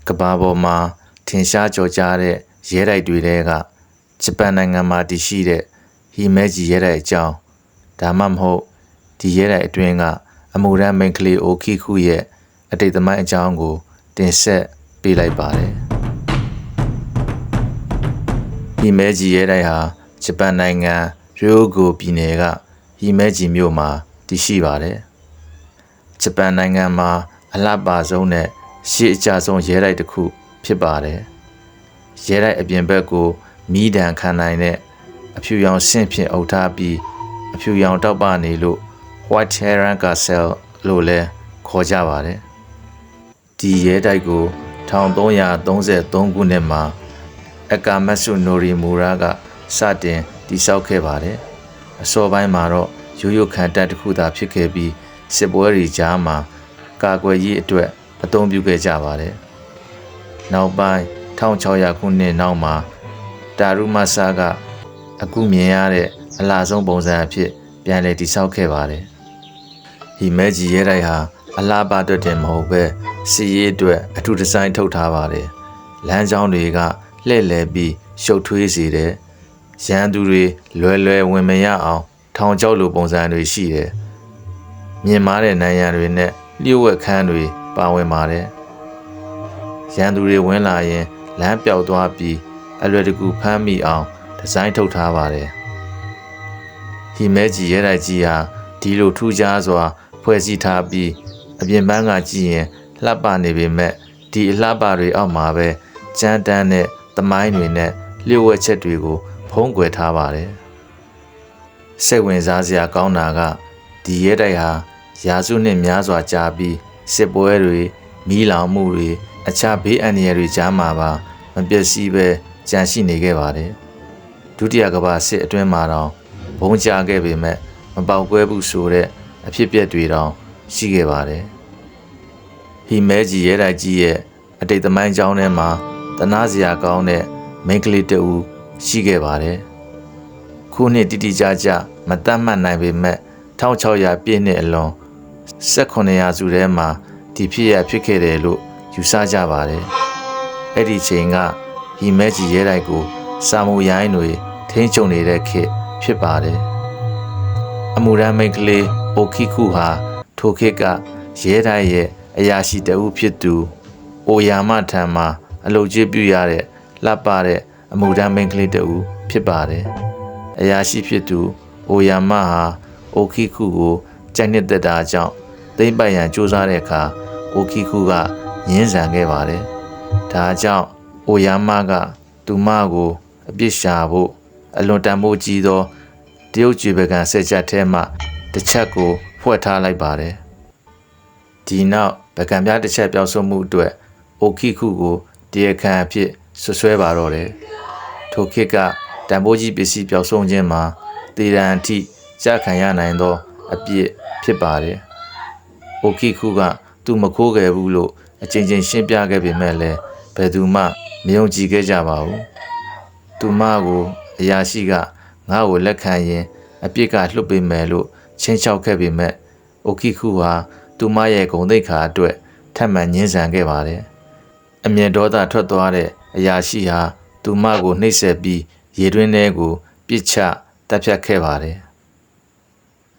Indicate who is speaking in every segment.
Speaker 1: ကဘာပေါ်မှာထင်ရှားကြော်ကြားတဲ့ရဲတိုက်တွေထဲကဂျပန်နိုင်ငံမှာတည်ရှိတဲ့ဟီမဲဂျီရဲတိုက်အကြောင်းဒါမှမဟုတ်ဒီရဲတိုက်အတွင်းကအမှုရန်မိန်ကလေးအိုခိခုရဲ့အတိတ်သမိုင်းအကြောင်းကိုတင်ဆက်ပေးလိုက်ပါတယ်ဟီမဲဂျီရဲတိုက်ဟာဂျပန်နိုင်ငံရိုဂိုပြည်နယ်ကဟီမဲဂျီမြို့မှာတည်ရှိပါတယ်ဂျပန်နိုင်ငံမှာအလှပဆုံးနဲ့ရှေးအကျဆုံးရဲတိုက်တစ်ခုဖြစ်ပါတယ်ရဲတိုက်အပြင်ဘက်ကိုမီးဒဏ်ခံနိုင်တဲ့အဖြူရောင်ဆင့်ဖြင့်အုပ်ထားပြီးအဖြူရောင်တောက်ပနေလို့ White Heron Castle လို့လည်းခေါ်ကြပါတယ်ဒီရဲတိုက်ကို1333ခုနှစ်မှာအကာမတ်ဆုနိုရီမူရာကစတင်တည်ဆောက်ခဲ့ပါတယ်အစောပိုင်းမှာတော့ရိုးရိုးခံတပ်တစ်ခုသာဖြစ်ခဲ့ပြီးစစ်ပွဲတွေကြားမှာကာကွယ်ရေးအတွက်အသုံးပြုခဲ့ကြပါတယ်နောက်ပိုင်း1600ခုနှစ်နောက်မှာတာရူမဆာကအခုမြင်ရတဲ့အလှဆုံးပုံစံအဖြစ်ပြန်လည်တည်ဆောက်ခဲ့ပါတယ်ဟီမဲဂျီရဲတိုက်ဟာအလှပအတွက်တင်မဟုတ်ပဲစီရေးအတွက်အထူးဒီဇိုင်းထုတ်ထားပါတယ်လမ်းကြောင်းတွေကလှည့်လည်ပြီးရှုပ်ထွေးစေတယ်ရန်သူတွေလွယ်လွယ်ဝင်မရအောင်ထောင်ချောက်လိုပုံစံတွေရှိတယ်မြင်မာတဲ့နိုင်ရန်တွေနဲ့လျှို့ဝှက်ခန်းတွေပါဝင်ပါတယ်ရန်သူတွေဝင်လာရင်လမ်းပြောက်သွားပြီးအလွယ်တကူဖမ်းမိအောင်ဒီဇိုင်းထုတ်ထားပါတယ်ဟီမဲဂျီရဲတိုက်ကြီးဟာဒီလိုထူးခြားစွာဖွဲ့စည်းထားပြီးအပြင်ပန်းကကြည့်ရင်လှပနေပေမဲ့ဒီအလှပတွေအောက်မှာပဲကြမ်းတမ်းတဲ့သမိုင်းတွေနဲ့လျှို့ဝှက်ချက်တွေကိုဖုံးကွယ်ထားပါတယ်စိတ်ဝင်စားစရာကောင်းတာကဒီရဲတိုက်ဟာရာစုနှစ်များစွာကြာပြီးစစ်ပွဲတွေမီးလောင်မှုတွေအခြားဘေးအန္တရာယ်တွေကြားမှာပါမပျက်စီးပဲကျန်ရှိနေခဲ့ပါတယ်ဒုတိယကမ္ဘာစစ်အတွင်းမှာတော့ဘုံကျခဲ့ပေမဲ့မပေါက်ကွဲဘူးဆိုတဲ့အဖြစ်အပျက်တွေတောင်ရှိခဲ့ပါတယ်ဟီမဲဂျီရဲတိုက်ကြီးရဲ့အတိတ်သမိုင်းကြောင်းထဲမှာတနာစရာကောင်းတဲ့မိန်းကလေးတဦးရှိခဲ့ပါတယ်ခုနှစ်တိတိကျကျမတတ်မှတ်နိုင်ပေမဲ့1600ပြည့်နှစ်အလွန်1800စုထဲမှာဒီဖြစ်ရဖြစ်ခဲ့တယ်လို့ယူဆကြပါတယ်အဲ့ဒီချိန်ကဟီမဲဂျီရဲတိုက်ကိုစာမူရိုင်းတွေထိန်းချုပ်နေတဲ့ခေတ်ဖြစ်ပါတယ်အမှုရန်မိန်ကလေးအိုခိခုဟာထိုခေတ်ကရဲတိုက်ရဲ့အရာရှိတဦးဖြစ်သူအိုယာမထံမှာအလုပ်ကြီးပြုရတဲ့လှပတဲ့အမှုရန်မိန်ကလေးတဦးဖြစ်ပါတယ်အရာရှိဖြစ်သူအိုယာမဟာအိုခိခုကိုကြိုက်နှစ်သက်တာကြောင့်သိမ့်ပိုက်ရန်စူးစမ်းတဲ့အခါအိုခိခုကငင်းဆန်ခဲ့ပါတယ်ဒါကြောင့်အိုယာမကသူမကိုအပြစ်ရှာဖို့အလွန်တန်ဖိုးကြီးသောတရုတ်ကြွေပကံဆက်ချက်ထဲမှတစ်ချက်ကိုဖွဲ့ထားလိုက်ပါတယ်ဒီနောက်ပကံပြားတစ်ချက်ပြောင်းဆုံးမှုအတွက်အိုခိခုကိုတရားခံအဖြစ်ဆွဆွဲပါတော့တယ်ထိုခေတ်ကတန်ဖိုးကြီးပစ္စည်းပြောင်းဆုံးခြင်းမှာတေရန်အထိကြခံရနိုင်သောအပြစ်ဖြစ်ပါတယ်အိုခိခုကသူမခိုးခဲ့ဘူးလို့အချင်းချင်းရှင်းပြခဲ့ပေမဲ့လည်းဘယ်သူမှမယုံကြည်ခဲ့ကြပါဘူးသူမကိုအရာရှိကငါ့ကိုလက်ခံရင်အပြစ်ကလွတ်ပေးမယ်လို့ချင်းချောက်ခဲ့ပေမဲ့အိုခိခုဟာသူမရဲ့ဂုဏ်သိက္ခာအတွက်ထပ်မံညှင်းဆန်ခဲ့ပါတယ်အမျက်ဒေါသထွက်သွားတဲ့အရာရှိဟာသူမကိုနှိပ်စက်ပြီးရေတွင်းထဲကိုပစ်ချတပ်ဖြတ်ခဲ့ပါတယ်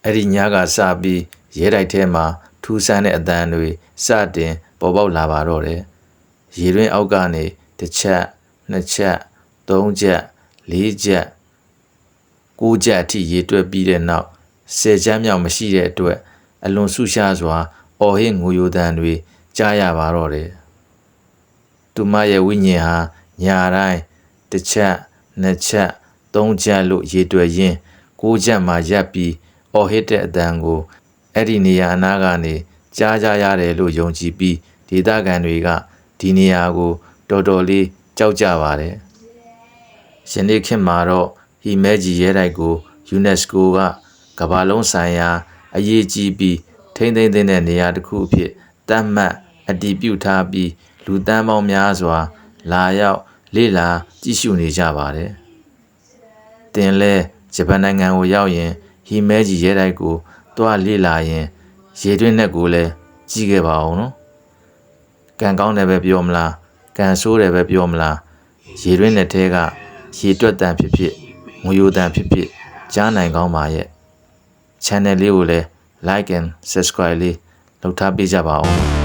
Speaker 1: အဲ့ဒီညကစပြီးရဲတိုက်ထဲမှာထူးဆန်းတဲ့အသံတွေစတင်ပေါ်ပေါက်လာပါတော့တယ်ရေတွင်းအောက်ကနေတစ်ချက်နှစ်ချက်သုံးချက်လေးချက်ကိုးချက်အထိရေတွက်ပြီးတဲ့နောက်10ချက်မြောက်မရှိတဲ့အတွက်အလွန်ဆုရှားစွာအော်ဟစ်ငိုယိုသံတွေကြားရပါတော့တယ်သူမရဲ့ဝိညာဉ်ဟာညာတိုင်းတစ်ချက်နှစ်ချက်သုံးချက်လို့ရေတွက်ရင်း9ချက်မှရပ်ပြီးအော်ဟစ်တဲ့အတန်ကိုအဲ့ဒီနေရာအနားကနေကြားကြရတယ်လို့ယုံကြည်ပြီးဒေသခံတွေကဒီနေရာကိုတော်တော်လေးကြောက်ကြပါတယ်ယနေ့ခေတ်မှာတော့ဟီမဲဂျီရဲတိုက်ကို UNESCO ကကမ္ဘာလုံးဆိုင်ရာအရေးကြီးပြီးထိမ့်သိမ်းတဲ့နေရာတစ်ခုအဖြစ်သတ်မှတ်အတည်ပြုထားပြီးလူသန်းပေါင်းများစွာလာရောက်လေ့လာကြည့်ရှုနေကြပါတယ်။တင်လဲဂျပန်နိုင်ငံကိုရောက်ရင်ဟီမဲဂျီရဲတိုက်ကိုတွားလေ့လာရင်ရေတွင်းနဲ့ကိုလည်းကြည့်ခဲ့ပါအောင်နော်။ကံကောင်းတယ်ပဲပြောမလား ကန်ဆိုးတယ်ပဲပြောမလားရေရင်းတဲ့ထဲကရေတွက်တန်ဖြစ်ဖြစ်ငွေယိုတန်ဖြစ်ဖြစ်ကြားနိုင်ကောင်းပါရဲ့ channel လေးကိုလည်း like and subscribe လေးလုပ်ထားပေးကြပါဦး